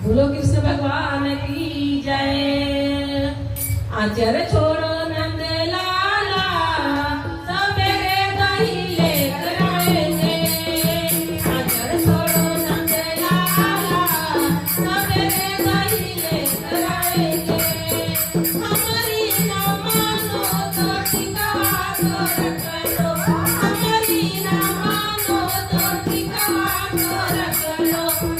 बोलो कृष्ण भगवान की जय। आचर छोड़ो नंद लाला, सवेरे दही लेकर आएंगे। आचर छोड़ो नंद लाला, सवेरे दही लेकर आएंगे। हमारी ना मानो तो ठिकाना रख लो, हमारी ना मानो तो ठिकाना रख लो।